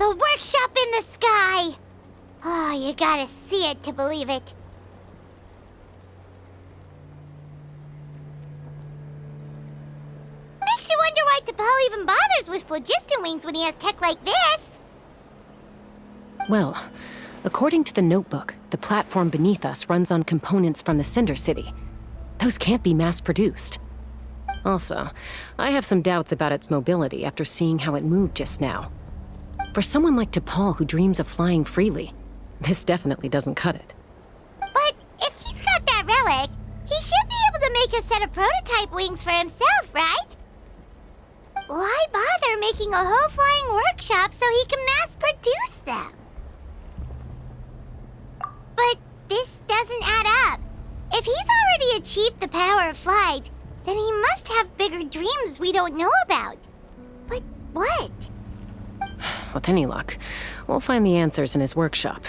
The workshop in the sky! Oh, you gotta see it to believe it. Makes you wonder why T'Pol even bothers with phlogiston wings when he has tech like this. Well, according to the notebook, the platform beneath us runs on components from the Cinder City. Those can't be mass-produced. Also, I have some doubts about its mobility after seeing how it moved just now. For someone like T'Pol who dreams of flying freely, this definitely doesn't cut it. But if he's got that relic, he should be able to make a set of prototype wings for himself, right? Why bother making a whole flying workshop so he can mass-produce them? But this doesn't add up. If he's already achieved the power of flight, then he must have bigger dreams we don't know about. But what? With any luck, we'll find the answers in his workshop.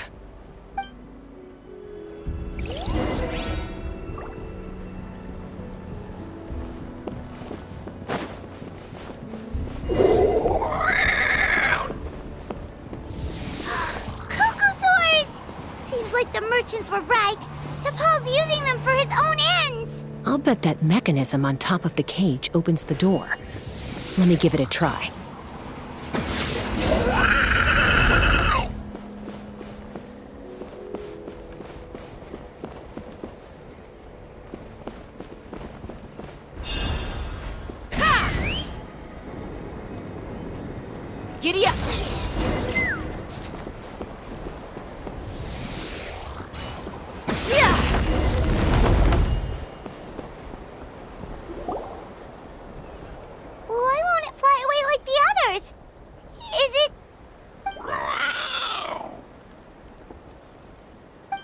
The merchants were right. T'Pol's using them for his own ends. I'll bet that mechanism on top of the cage opens the door. Let me give it a try. Giddy up!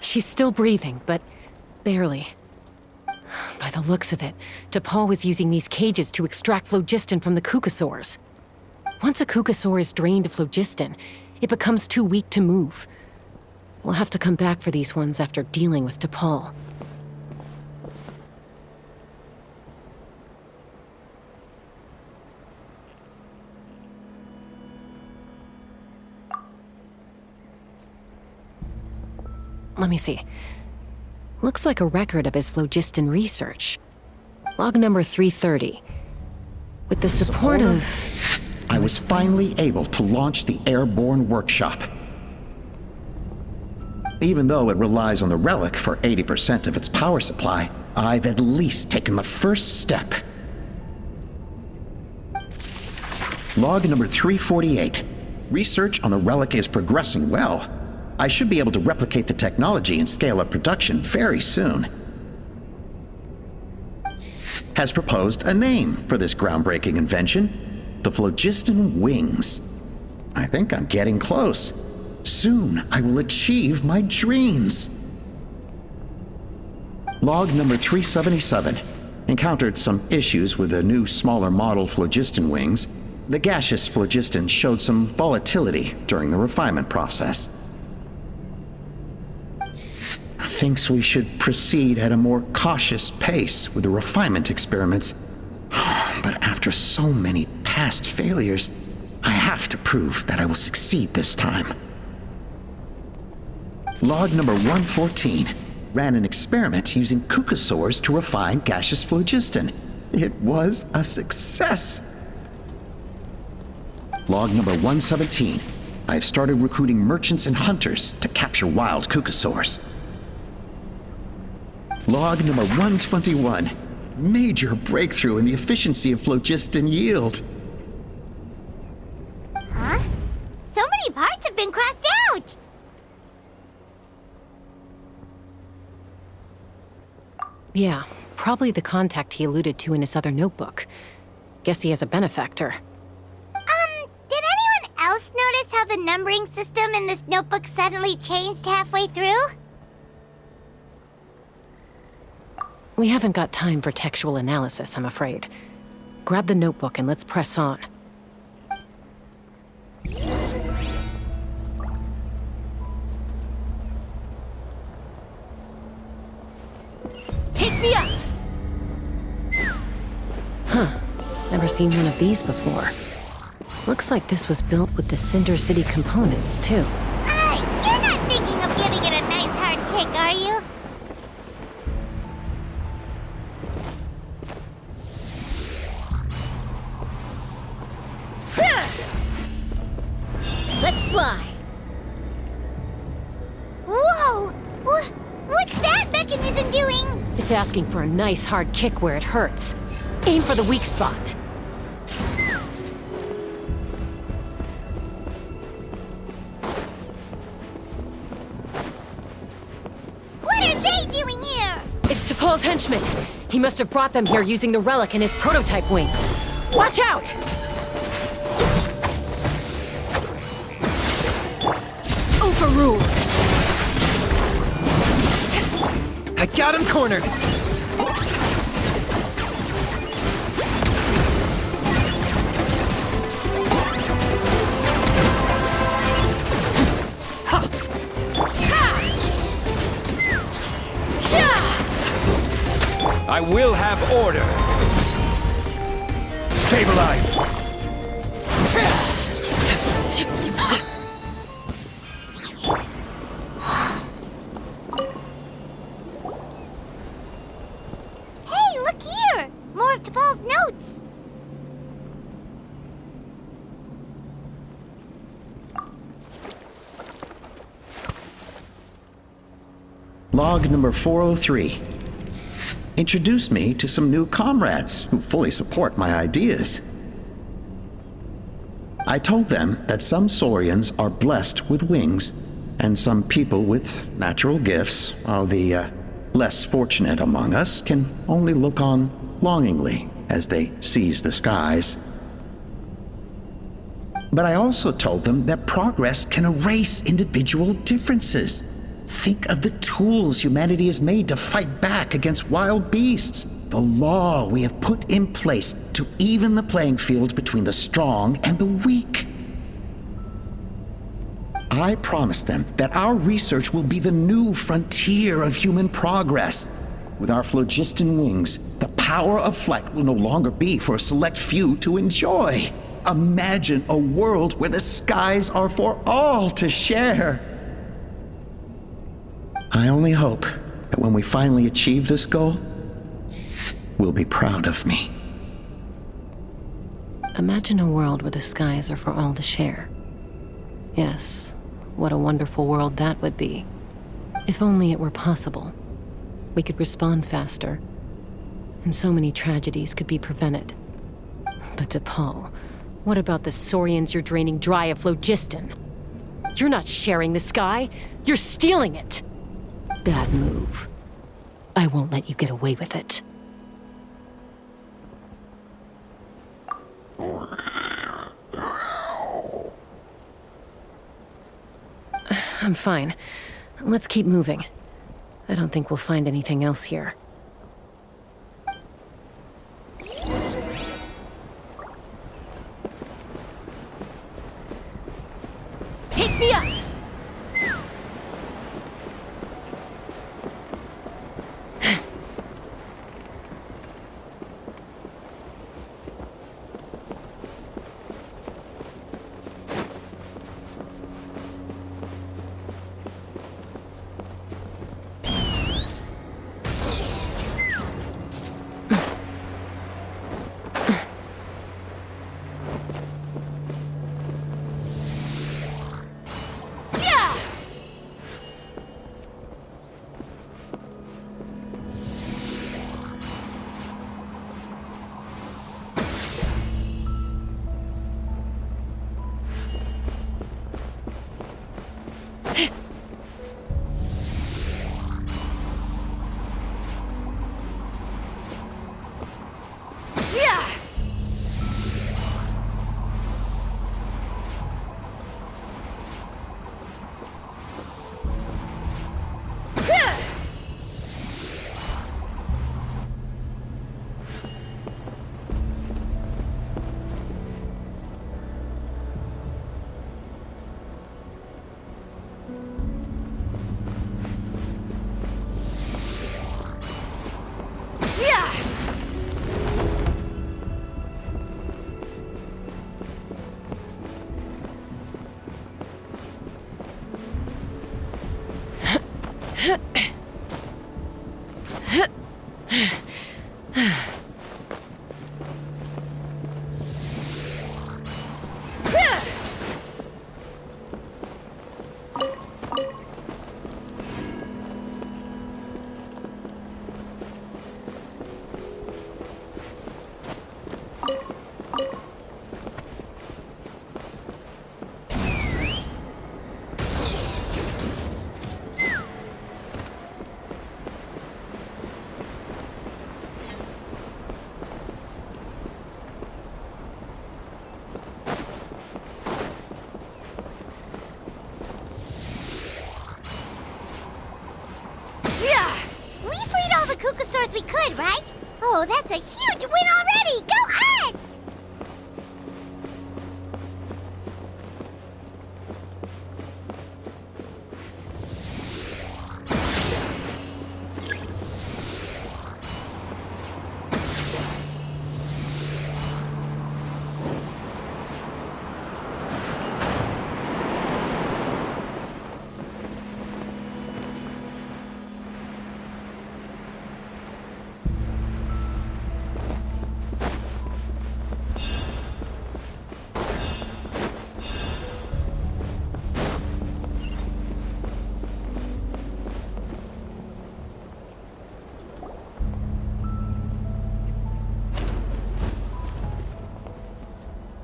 She's still breathing, but barely. By the looks of it, T'Pol was using these cages to extract phlogiston from the Kukasaurs. Once a Kukasaur is drained of phlogiston, it becomes too weak to move. We'll have to come back for these ones after dealing with T'Pol. Let me see. Looks like a record of his phlogiston research. Log number 330. With the support of... I was finally able to launch the airborne workshop. Even though it relies on the relic for 80% of its power supply, I've at least taken the first step. Log number 348. Research on the relic is progressing well. I should be able to replicate the technology and scale up production very soon. Has proposed a name for this groundbreaking invention: the phlogiston wings. I think I'm getting close. Soon I will achieve my dreams. Log number 377. Encountered some issues with the new smaller model phlogiston wings. The gaseous phlogiston showed some volatility during the refinement process. Thinks we should proceed at a more cautious pace with the refinement experiments. But after so many past failures, I have to prove that I will succeed this time. Log number 114. Ran an experiment using Kukasaurs to refine gaseous phlogiston. It was a success. Log number 117. I have started recruiting merchants and hunters to capture wild Kukasaurs. Log number 121. Major breakthrough in the efficiency of phlogiston yield. Huh? So many parts have been crossed out! Yeah, probably the contact he alluded to in his other notebook. Guess he has a benefactor. Did anyone else notice how the numbering system in this notebook suddenly changed halfway through? We haven't got time for textual analysis, I'm afraid. Grab the notebook and let's press on. Take me up! Huh. Never seen one of these before. Looks like this was built with the Cinder City components, too. You're not thinking of giving it a nice hard kick, are you? Let's fly. Whoa! What's that mechanism doing? It's asking for a nice hard kick where it hurts. Aim for the weak spot. What are they doing here? It's T'Pol's henchman. He must have brought them here using the relic in his prototype wings. Watch out! Overruled. I got him cornered. I will have order. Stabilize. Hey, look here! More of T'Pol's notes! Log number 403. Introduce me to some new comrades who fully support my ideas. I told them that some Saurians are blessed with wings, and some people with natural gifts, while the less fortunate among us can only look on longingly as they seize the skies. But I also told them that progress can erase individual differences. Think of the tools humanity has made to fight back against wild beasts. The law we have put in place to even the playing field between the strong and the weak. I promised them that our research will be the new frontier of human progress. With our phlogiston wings, the power of flight will no longer be for a select few to enjoy. Imagine a world where the skies are for all to share. I only hope that when we finally achieve this goal, we'll be proud of me. Imagine a world where the skies are for all to share. Yes, what a wonderful world that would be. If only it were possible. We could respond faster, and so many tragedies could be prevented. But T'Pol, what about the Saurians you're draining dry of phlogiston? You're not sharing the sky, you're stealing it! Bad move. I won't let you get away with it. I'm fine. Let's keep moving. I don't think we'll find anything else here. Take me up! We freed all the Kukasaurs we could, right? Oh, that's a huge win already! Go us!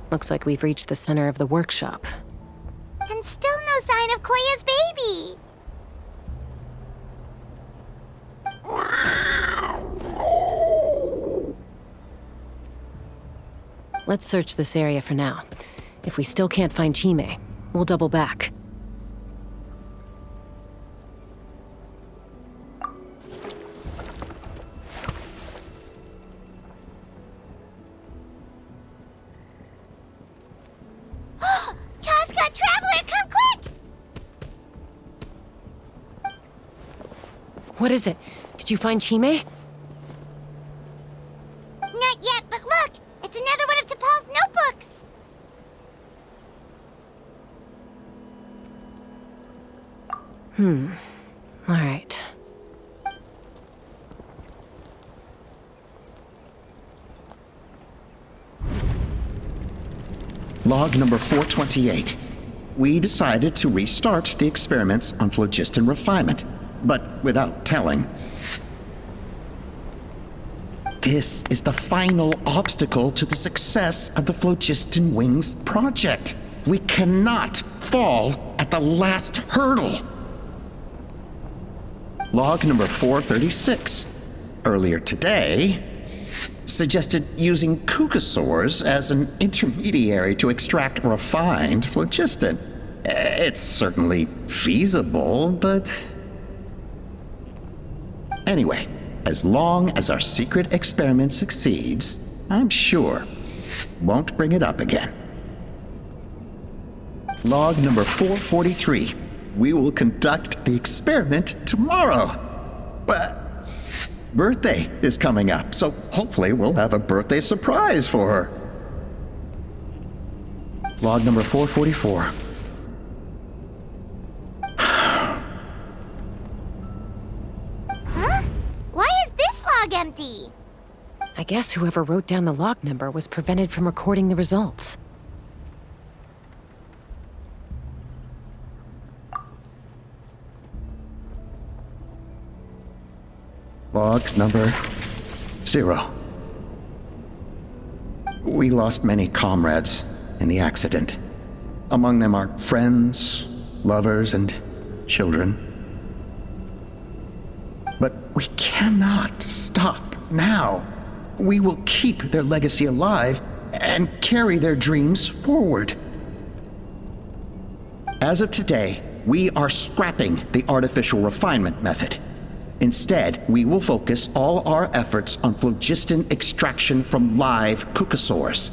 Looks like we've reached the center of the workshop. And still no sign of Koya's baby! Let's search this area for now. If we still can't find Chime, we'll double back. Chaska, Traveler, come quick! What is it? Did you find Chime? Not yet, but look! It's another one of T'Pol's notebooks! All right. Log number 428. We decided to restart the experiments on phlogiston refinement, but without telling. This is the final obstacle to the success of the Phlogiston Wings project. We cannot fall at the last hurdle. Log number 436. Earlier today, suggested using Kukasaurs as an intermediary to extract refined phlogiston. It's certainly feasible, but... Anyway, as long as our secret experiment succeeds, I'm sure won't bring it up again. Log number 443. We will conduct the experiment tomorrow. But birthday is coming up, so hopefully we'll have a birthday surprise for her. Log number 444. Huh? Why is this log empty? I guess whoever wrote down the log number was prevented from recording the results. Log number 0. We lost many comrades in the accident. Among them are friends, lovers, and children. But we cannot stop now. We will keep their legacy alive and carry their dreams forward. As of today, we are scrapping the artificial refinement method. Instead, we will focus all our efforts on phlogiston extraction from live Kukasaurs.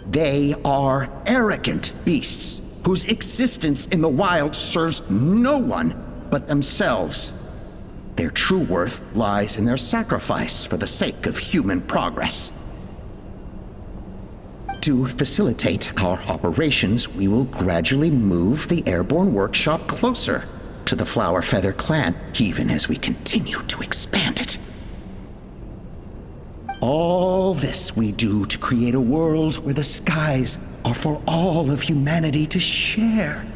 They are arrogant beasts whose existence in the wild serves no one but themselves. Their true worth lies in their sacrifice for the sake of human progress. To facilitate our operations, we will gradually move the airborne workshop closer to the Flower Feather clan, even as we continue to expand it. All this we do to create a world where the skies are for all of humanity to share.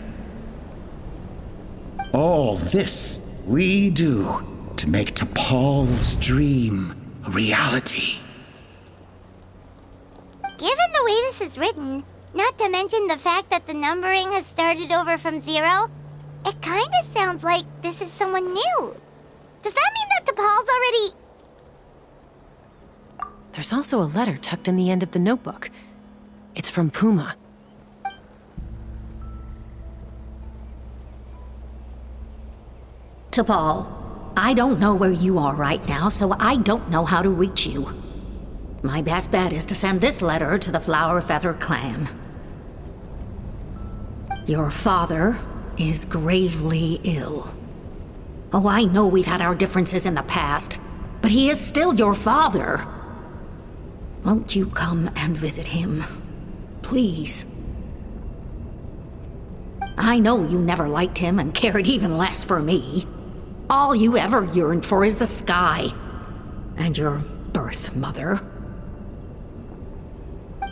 All this we do to make T'Pol's dream a reality. Given the way this is written, not to mention the fact that the numbering has started over from 0, it kinda sounds like this is someone new. Does that mean that T'Pol's already... There's also a letter tucked in the end of the notebook. It's from Puma. T'Pol, I don't know where you are right now, so I don't know how to reach you. My best bet is to send this letter to the Flower Feather clan. Your father is gravely ill. Oh, I know we've had our differences in the past, but he is still your father. Won't you come and visit him? Please. I know you never liked him and cared even less for me. All you ever yearned for is the sky. And your birth mother.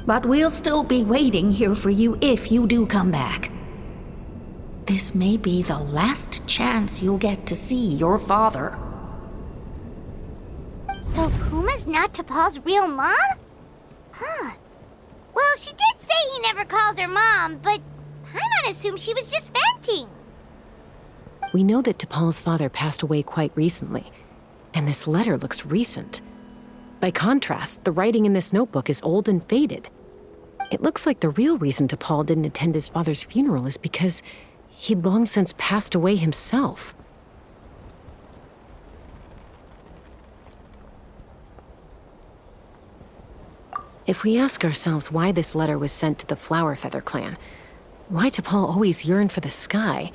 But we'll still be waiting here for you if you do come back. This may be the last chance you'll get to see your father. So Puma's not T'Pol's real mom? Huh. Well, she did say he never called her mom, but I'm gonna assume she was just venting. We know that T'Pol's father passed away quite recently, and this letter looks recent. By contrast, the writing in this notebook is old and faded. It looks like the real reason T'Pol didn't attend his father's funeral is because he'd long since passed away himself. If we ask ourselves why this letter was sent to the Flower Feather clan, why T'Pol always yearned for the sky,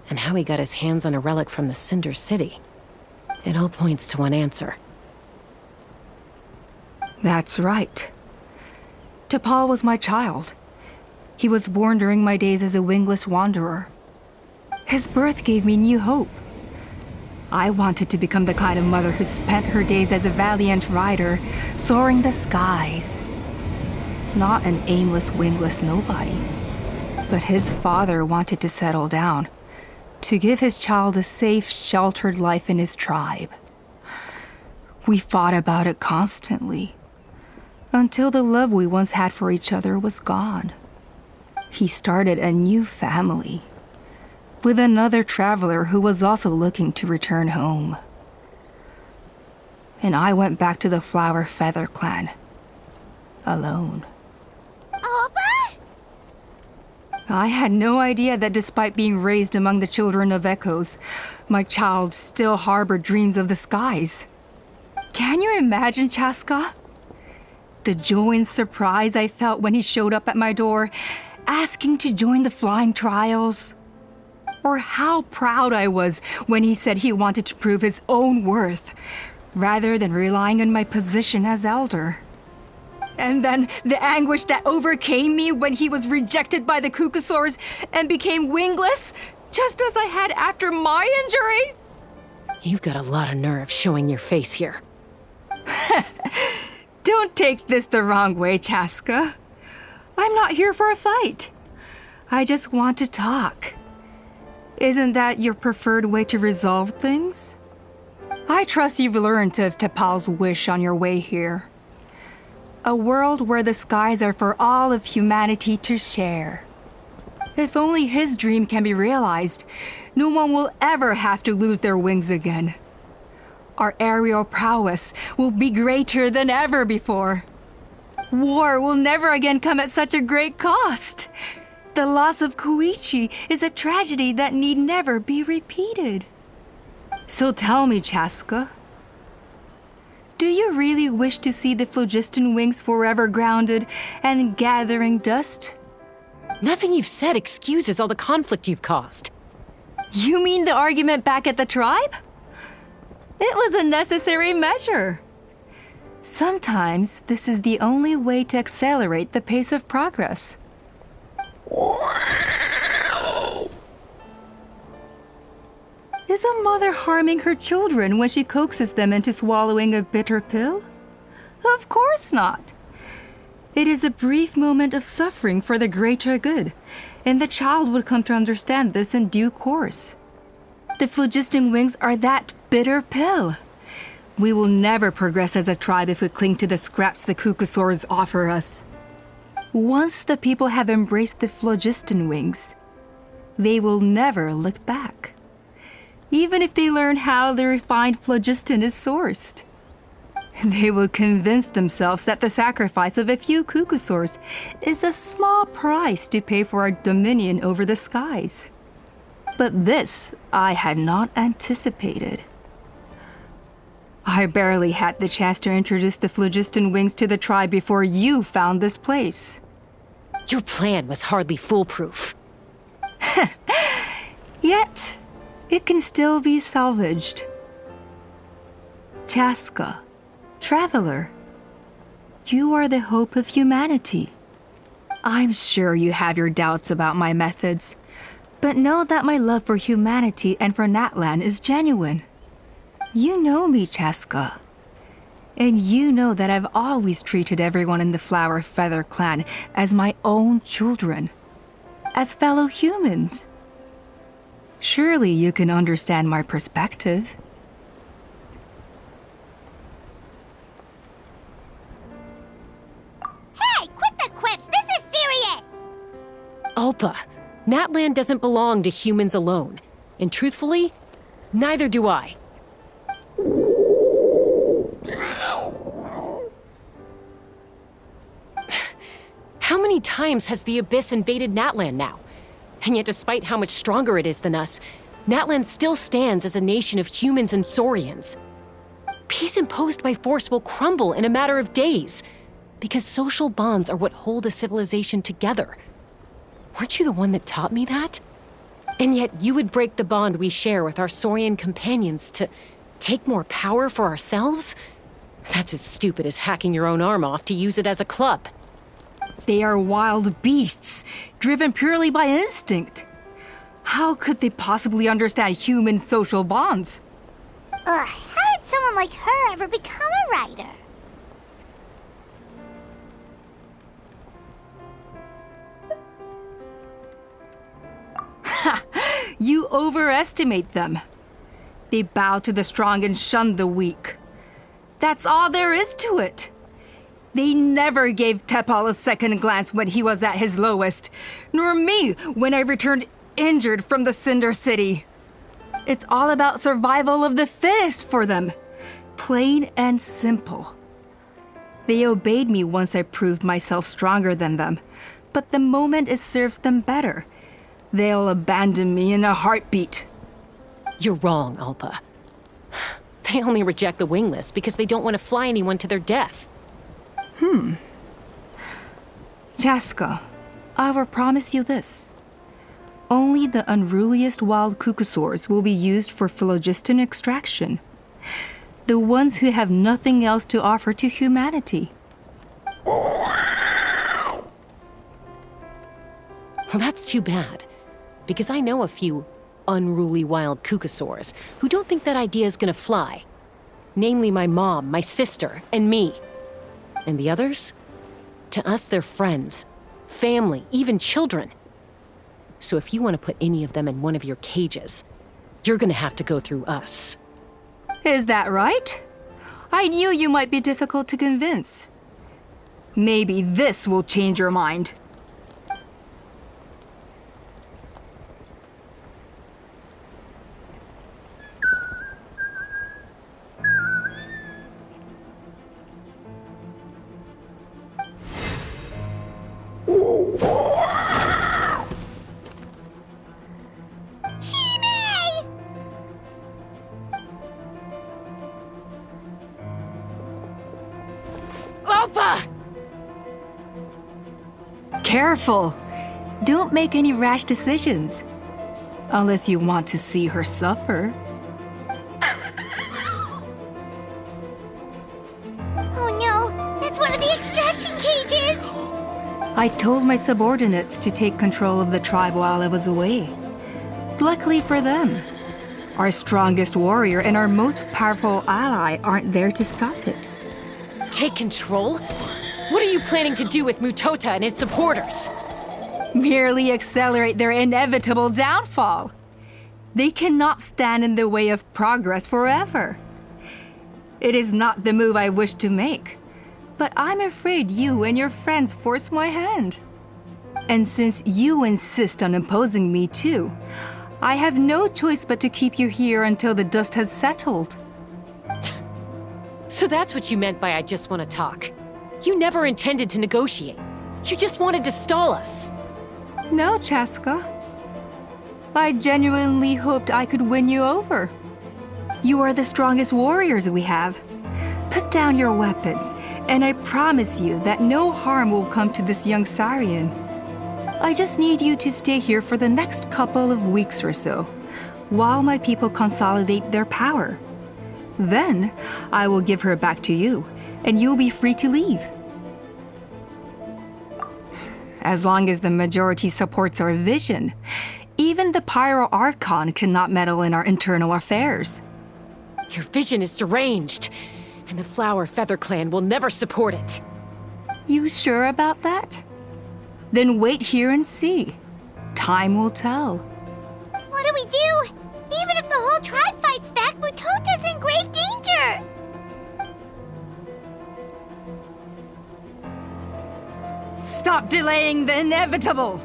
and how he got his hands on a relic from the Cinder City, it all points to one answer. That's right. T'Pol was my child. He was born during my days as a wingless wanderer. His birth gave me new hope. I wanted to become the kind of mother who spent her days as a valiant rider, soaring the skies. Not an aimless, wingless nobody. But his father wanted to settle down, to give his child a safe, sheltered life in his tribe. We fought about it constantly, until the love we once had for each other was gone. He started a new family, with another traveler who was also looking to return home. And I went back to the Flower Feather clan, alone. Oppa? I had no idea that despite being raised among the children of echoes, my child still harbored dreams of the skies. Can you imagine, Chaska? The joy and surprise I felt when he showed up at my door, asking to join the flying trials. Or how proud I was when he said he wanted to prove his own worth, rather than relying on my position as elder. And then the anguish that overcame me when he was rejected by the Kukusaurs and became wingless, just as I had after my injury. You've got a lot of nerve showing your face here. Don't take this the wrong way, Chaska. I'm not here for a fight. I just want to talk. Isn't that your preferred way to resolve things? I trust you've learned of T'Pol's wish on your way here. A world where the skies are for all of humanity to share. If only his dream can be realized, no one will ever have to lose their wings again. Our aerial prowess will be greater than ever before. War will never again come at such a great cost. The loss of Koichi is a tragedy that need never be repeated. So tell me, Chaska, do you really wish to see the phlogiston wings forever grounded and gathering dust? Nothing you've said excuses all the conflict you've caused. You mean the argument back at the tribe? It was a necessary measure. Sometimes this is the only way to accelerate the pace of progress. Is a mother harming her children when she coaxes them into swallowing a bitter pill? Of course not. It is a brief moment of suffering for the greater good, and the child would come to understand this in due course. The phlogiston wings are that bitter pill. We will never progress as a tribe if we cling to the scraps the cucosaurs offer us. Once the people have embraced the phlogiston wings, they will never look back, even if they learn how the refined phlogiston is sourced. They will convince themselves that the sacrifice of a few cucosaurs is a small price to pay for our dominion over the skies. But this I had not anticipated. I barely had the chance to introduce the phlogiston wings to the tribe before you found this place. Your plan was hardly foolproof. Yet, it can still be salvaged. Chaska, traveler, you are the hope of humanity. I'm sure you have your doubts about my methods, but know that my love for humanity and for iNatlan is genuine. You know me, Chaska. And you know that I've always treated everyone in the Flower Feather clan as my own children, as fellow humans. Surely you can understand my perspective. Hey, quit the quips! This is serious! Alpa, iNatlan doesn't belong to humans alone. And truthfully, neither do I. How many times has the Abyss invaded iNatlan now? And yet despite how much stronger it is than us, iNatlan still stands as a nation of humans and saurians. Peace imposed by force will crumble in a matter of days, because social bonds are what hold a civilization together. Weren't you the one that taught me that? And yet you would break the bond we share with our saurian companions to take more power for ourselves? That's as stupid as hacking your own arm off to use it as a club. They are wild beasts, driven purely by instinct. How could they possibly understand human social bonds? Ugh, how did someone like her ever become a writer? You overestimate them. They bow to the strong and shun the weak. That's all there is to it. They never gave Tepal a second glance when he was at his lowest, nor me when I returned injured from the Cinder City. It's all about survival of the fittest for them. Plain and simple. They obeyed me once I proved myself stronger than them, but the moment it serves them better, they'll abandon me in a heartbeat. You're wrong, Alpa. They only reject the wingless because they don't want to fly anyone to their death. Chaska, I will promise you this. Only the unruliest wild cucosaurs will be used for phlogiston extraction. The ones who have nothing else to offer to humanity. Well, that's too bad, because I know a few unruly wild cucosaurs who don't think that idea is gonna fly. Namely my mom, my sister, and me. And the others? To us, they're friends, family, even children. So if you want to put any of them in one of your cages, you're gonna have to go through us. Is that right? I knew you might be difficult to convince. Maybe this will change your mind. Alpa! Careful! Don't make any rash decisions. Unless you want to see her suffer. Oh no, that's one of the extraction cages! I told my subordinates to take control of the tribe while I was away. Luckily for them, Our strongest warrior and our most powerful ally aren't there to stop it. Take control? What are you planning to do with Mutota and his supporters? Merely accelerate their inevitable downfall. They cannot stand in the way of progress forever. It is not the move I wish to make, but I'm afraid you and your friends force my hand. And since you insist on imposing me too, I have no choice but to keep you here until the dust has settled. So that's what you meant by I just want to talk. You never intended to negotiate. You just wanted to stall us. No, Chaska. I genuinely hoped I could win you over. You are the strongest warriors we have. Put down your weapons, and I promise you that no harm will come to this young Sarian. I just need you to stay here for the next couple of weeks or so, while my people consolidate their power. Then, I will give her back to you, and you'll be free to leave. As long as the majority supports our vision, even the Pyro Archon cannot meddle in our internal affairs. Your vision is deranged, and the Flower Feather Clan will never support it. You sure about that? Then wait here and see. Time will tell. What do we do? Even if the whole tribe fights back, Mutota's in grave danger! Stop delaying the inevitable!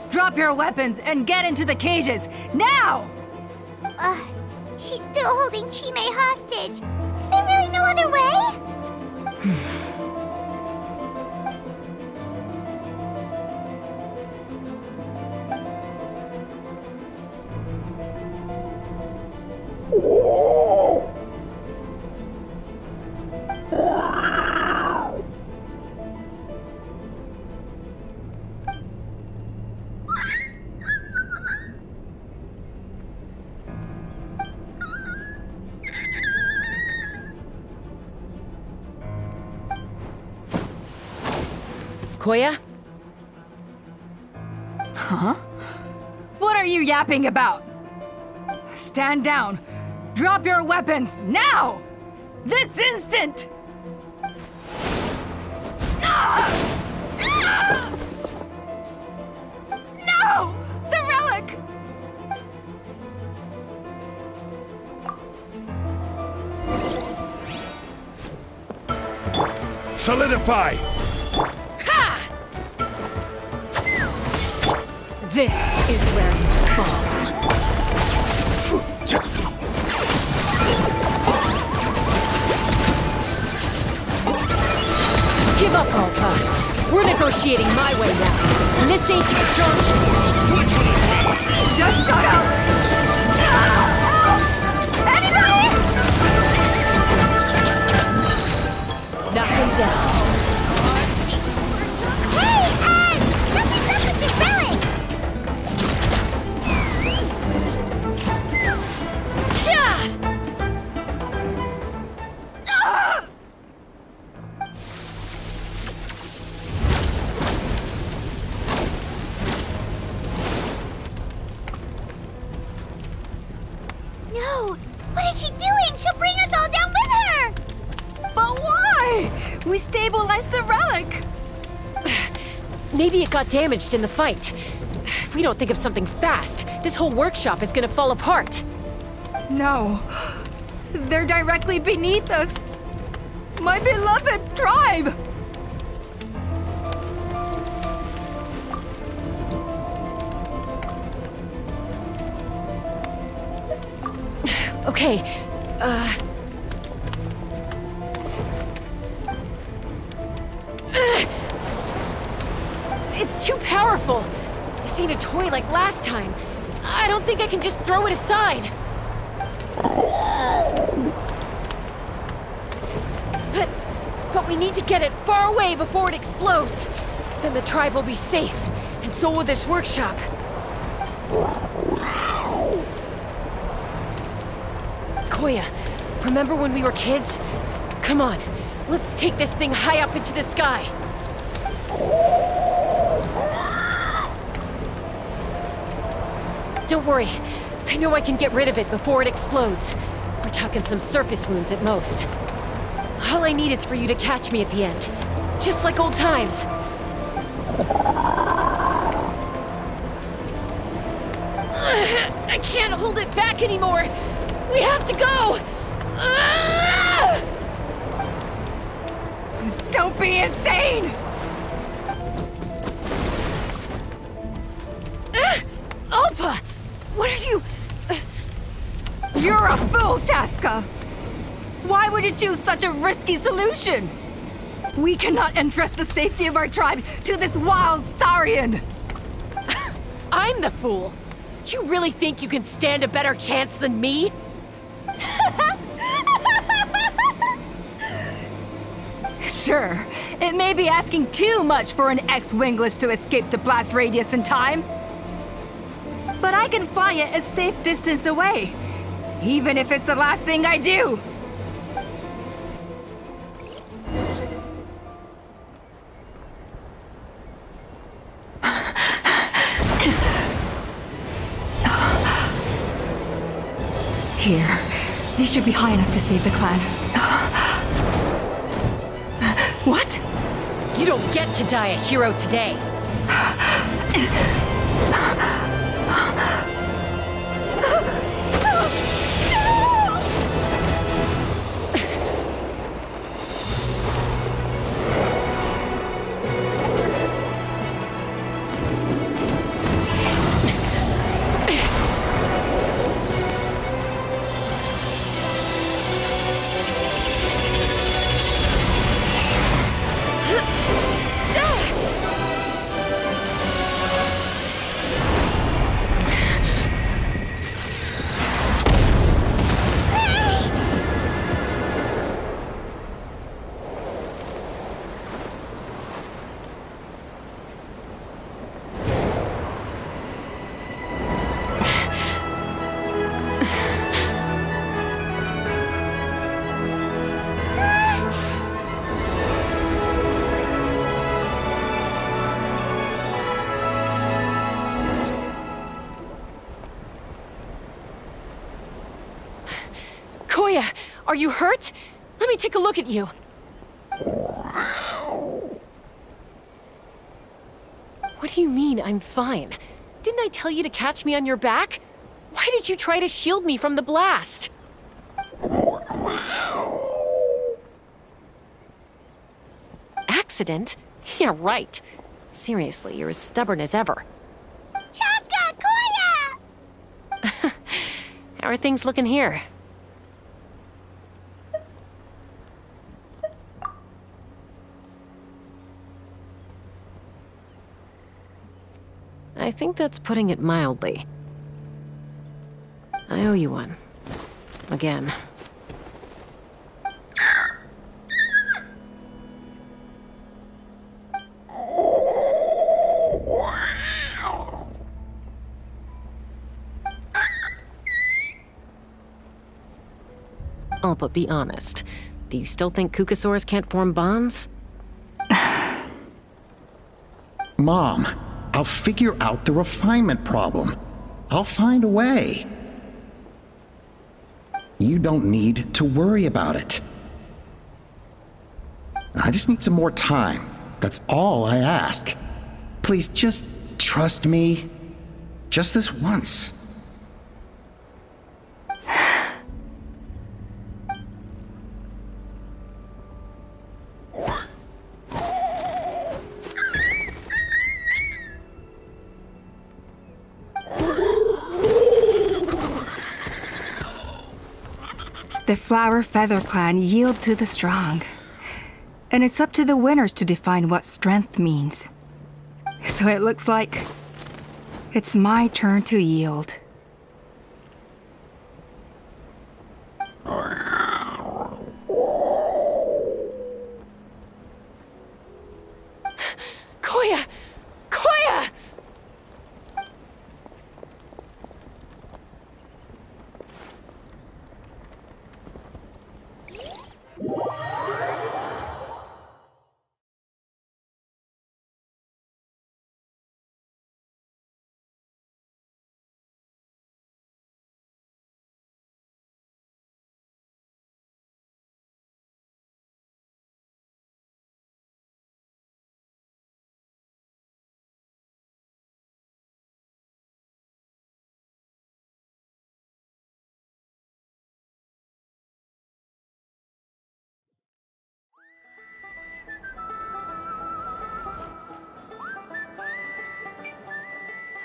Drop your weapons and get into the cages, now! She's still holding Chime hostage. Is there really no other way? Koya? Huh? What are you yapping about? Stand down! Drop your weapons, now! This instant! No! The relic! Solidify! This is where you fall. Give up, Alpa. We're negotiating my way now, and this ain't your strong suit. Just shut up! Anybody? Knock him down. Hey, something's up with this relic! No! What is she doing? She'll bring us all down with her! But why? We stabilized the relic! Maybe it got damaged in the fight. If we don't think of something fast, this whole workshop is gonna fall apart. No. They're directly beneath us. My beloved tribe! Okay, It's too powerful. This ain't a toy like last time. I don't think I can just throw it aside. But we need to get it far away before it explodes. Then the tribe will be safe, and so will this workshop. Koya, remember when we were kids? Come on, let's take this thing high up into the sky. Don't worry, I know I can get rid of it before it explodes. We're talking some surface wounds at most. All I need is for you to catch me at the end. Just like old times. I can't hold it back anymore. We have to go. Don't be insane! Alpa! What are you... You're a fool, Chaska! Why would you choose such a risky solution? We cannot entrust the safety of our tribe to this wild Saurian! I'm the fool. You really think you can stand a better chance than me? Sure, it may be asking too much for an ex-wingless to escape the blast radius in time. But I can fly it a safe distance away, even if it's the last thing I do. Here, these should be high enough to save the clan. What? You don't get to die a hero today. Koya, are you hurt? Let me take a look at you. What do you mean, I'm fine? Didn't I tell you to catch me on your back? Why did you try to shield me from the blast? Accident? Yeah, right. Seriously, you're as stubborn as ever. Chaska, Koya! How are things looking here? I think that's putting it mildly. I owe you one. Again. Oh, but be honest. Do you still think Kukasaurs can't form bonds? Mom, I'll figure out the refinement problem. I'll find a way. You don't need to worry about it. I just need some more time. That's all I ask. Please just trust me. Just this once. The Flower Feather Clan yield to the strong. And it's up to the winners to define what strength means. So it looks like it's my turn to yield. Koya! Koya!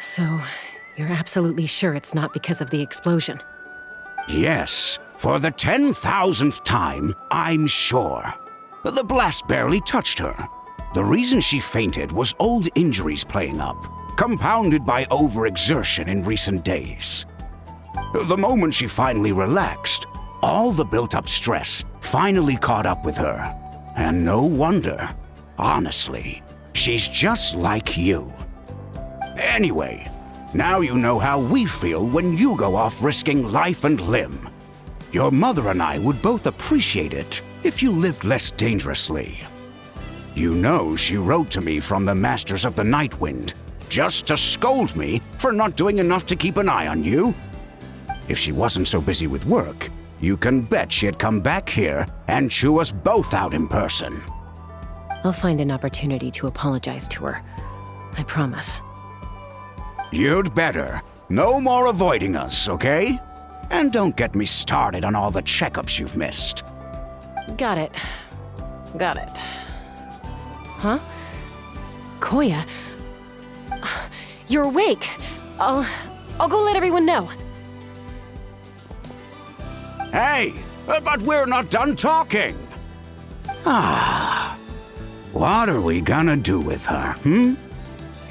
So, you're absolutely sure it's not because of the explosion? Yes, for the 10,000th time, I'm sure. The blast barely touched her. The reason she fainted was old injuries playing up, compounded by overexertion in recent days. The moment she finally relaxed, all the built-up stress finally caught up with her. And no wonder. Honestly, she's just like you. Anyway, now you know how we feel when you go off risking life and limb. Your mother and I would both appreciate it if you lived less dangerously. You know she wrote to me from the Masters of the Night Wind, just to scold me for not doing enough to keep an eye on you. If she wasn't so busy with work, you can bet she'd come back here and chew us both out in person. I'll find an opportunity to apologize to her. I promise. You'd better. No more avoiding us, okay? And don't get me started on all the checkups you've missed. Got it. Got it. Huh? Koya? You're awake. I'll go let everyone know. Hey, but we're not done talking. What are we gonna do with her,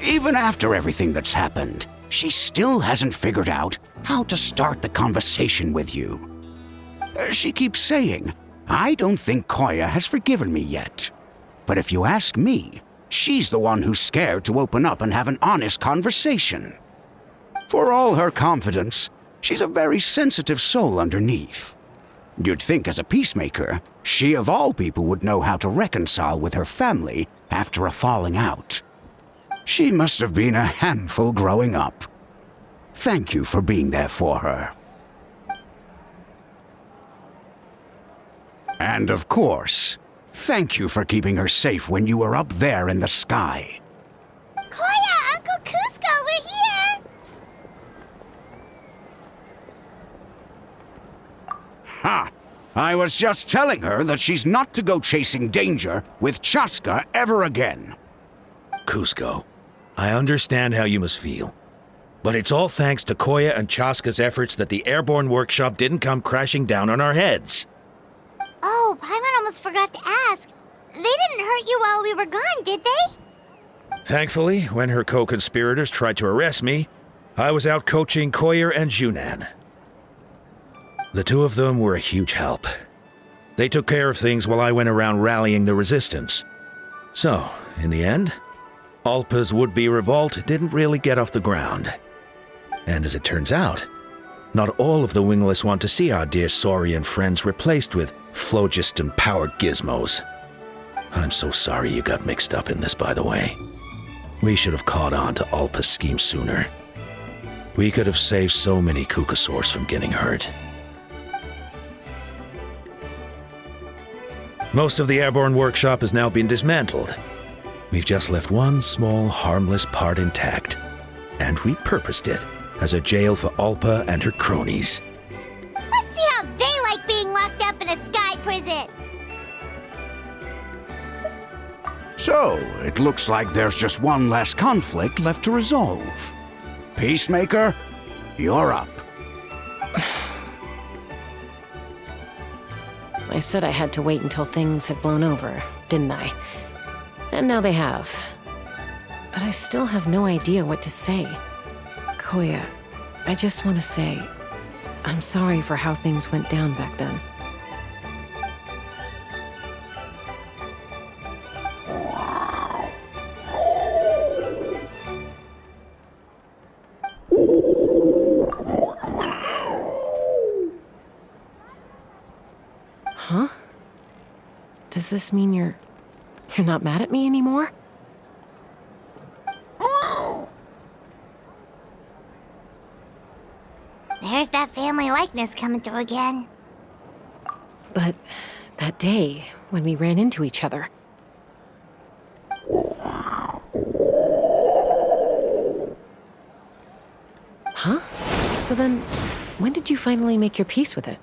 Even after everything that's happened, she still hasn't figured out how to start the conversation with you. She keeps saying, I don't think Koya has forgiven me yet. But if you ask me, she's the one who's scared to open up and have an honest conversation. For all her confidence, she's a very sensitive soul underneath. You'd think as a peacemaker, she of all people would know how to reconcile with her family after a falling out. She must have been a handful growing up. Thank you for being there for her. And of course, thank you for keeping her safe when you were up there in the sky. Koya, Uncle Cusco, we're here! Ha! I was just telling her that she's not to go chasing danger with Chaska ever again. Cusco, I understand how you must feel. But it's all thanks to Koya and Chaska's efforts that the airborne workshop didn't come crashing down on our heads. Oh, Paimon almost forgot to ask. They didn't hurt you while we were gone, did they? Thankfully, when her co-conspirators tried to arrest me, I was out coaching Koyer and Junan. The two of them were a huge help. They took care of things while I went around rallying the resistance. So, in the end, Alpa's would-be revolt didn't really get off the ground. And as it turns out, not all of the wingless want to see our dear Saurian friends replaced with phlogiston-powered gizmos. I'm so sorry you got mixed up in this, by the way. We should have caught on to Alpa's scheme sooner. We could have saved so many Kukasaurs from getting hurt. Most of the airborne workshop has now been dismantled. We've just left one small, harmless part intact, and repurposed it as a jail for Alpa and her cronies. Let's see how they like being locked up in a sky prison! So, it looks like there's just one last conflict left to resolve. Peacemaker, you're up. I said I had to wait until things had blown over, didn't I? And now they have. But I still have no idea what to say. Koya, I just want to say, I'm sorry for how things went down back then. Huh? Does this mean you're not mad at me anymore? There's that family likeness coming through again. But that day, when we ran into each other... Huh? So then, when did you finally make your peace with it?